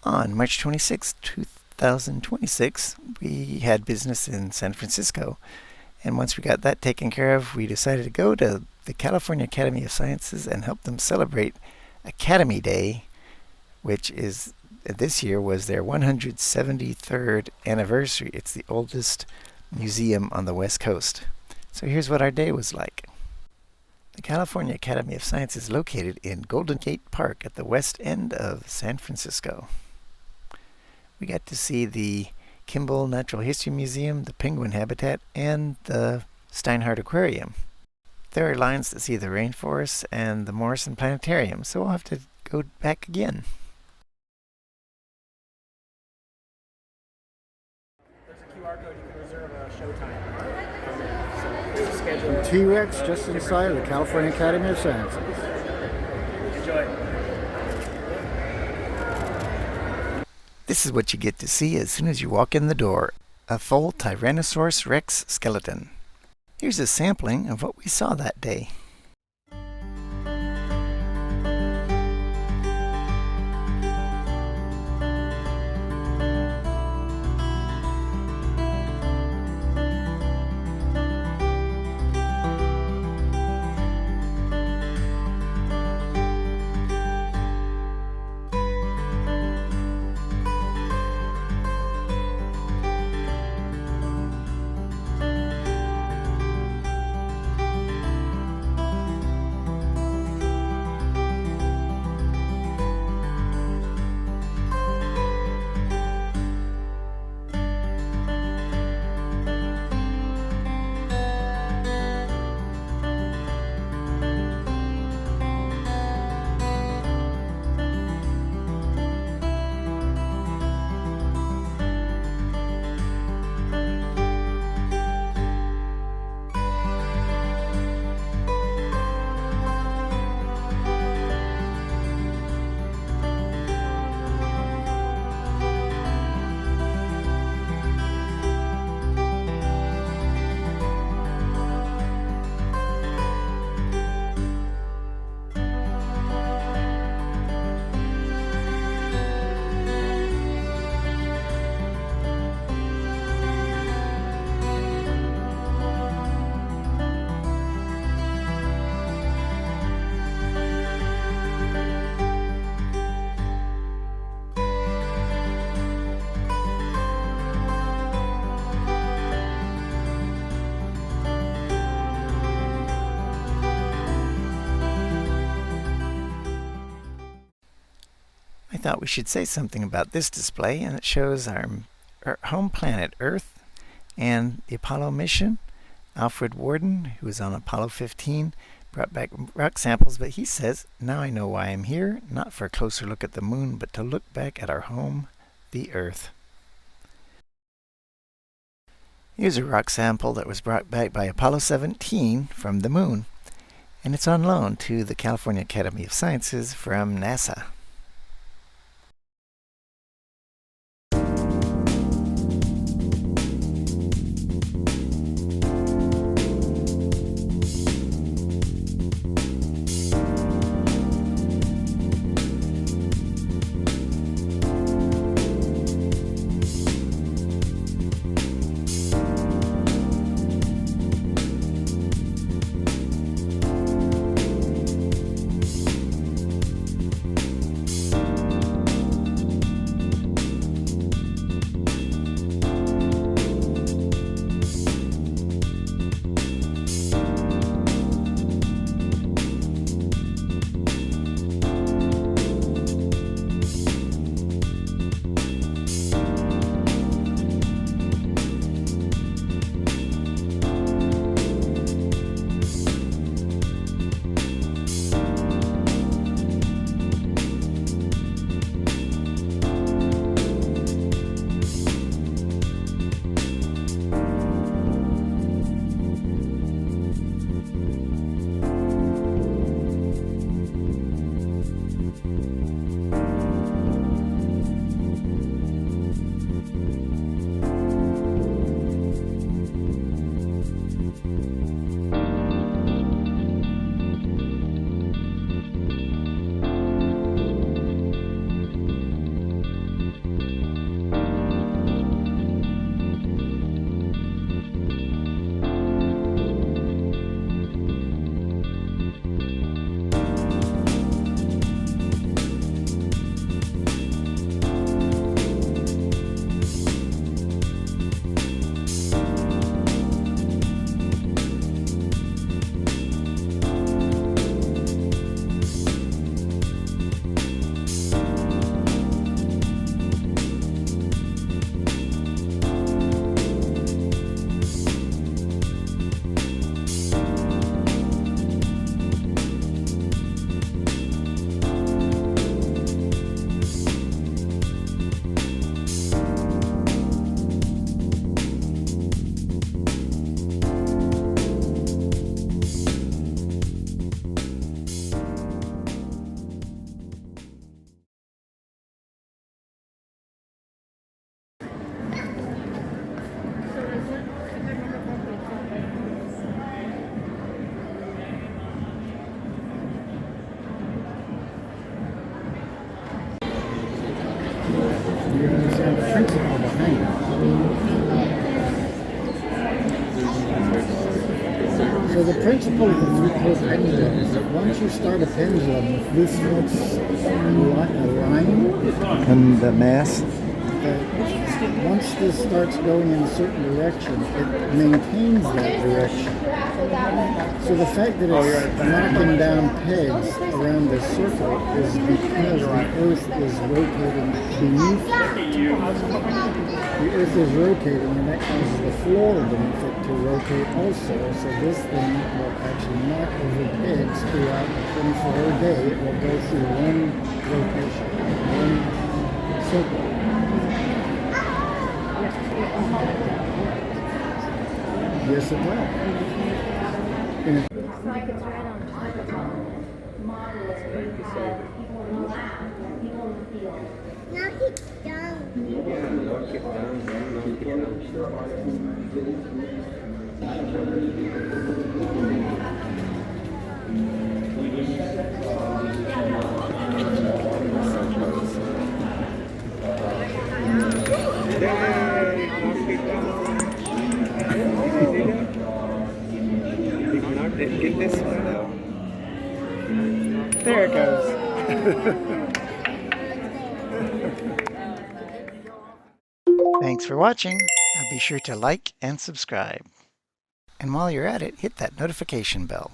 On March 26, 2026, we had business in San Francisco, and once we got that taken care of, we decided to go to the California Academy of Sciences and help them celebrate Academy Day, which is this year was their 173rd anniversary. It's the oldest museum on the West Coast. So here's what our day was like. The California Academy of Sciences is located in Golden Gate Park at the west end of San Francisco. We got to see the Kimball Natural History Museum, the Penguin Habitat, and the Steinhardt Aquarium. There are lines that see the rainforests and the Morrison Planetarium, so we'll have to go back again. There's a QR code you can reserve a showtime. So there's a schedule. T-Rex just inside of the California Academy of Sciences. Enjoy. This is what you get to see as soon as you walk in the door, a full Tyrannosaurus rex skeleton. Here's a sampling of what we saw that day. I thought we should say something about this display, and it shows our home planet Earth and the Apollo mission. Alfred Worden, who was on Apollo 15, brought back rock samples, but he says, "Now I know why I'm here, not for a closer look at the moon, but to look back at our home, the Earth." Here's a rock sample that was brought back by Apollo 17 from the moon, and it's on loan to the California Academy of Sciences from NASA. you understand the principle behind it. So the principle of the Foucault pendulum is that once you start a pendulum with this much line, And the mass? once this starts going in a certain direction, it maintains that direction. So the fact that it's knocking down pegs around this circle is because the Earth is rotating beneath it. The Earth is rotating, and that causes the floor beneath it to rotate also. So this thing will actually knock over pegs throughout the 24-hour day. It will go through one rotation, one circle. Yes, it will. And it Looks like it's right on top of the model of people in the lab, people in the field. Knock it down. Yeah, knock it down, knock it Get this one though. There it goes. Thanks for watching. Be sure to like and subscribe. And while you're at it, hit that notification bell.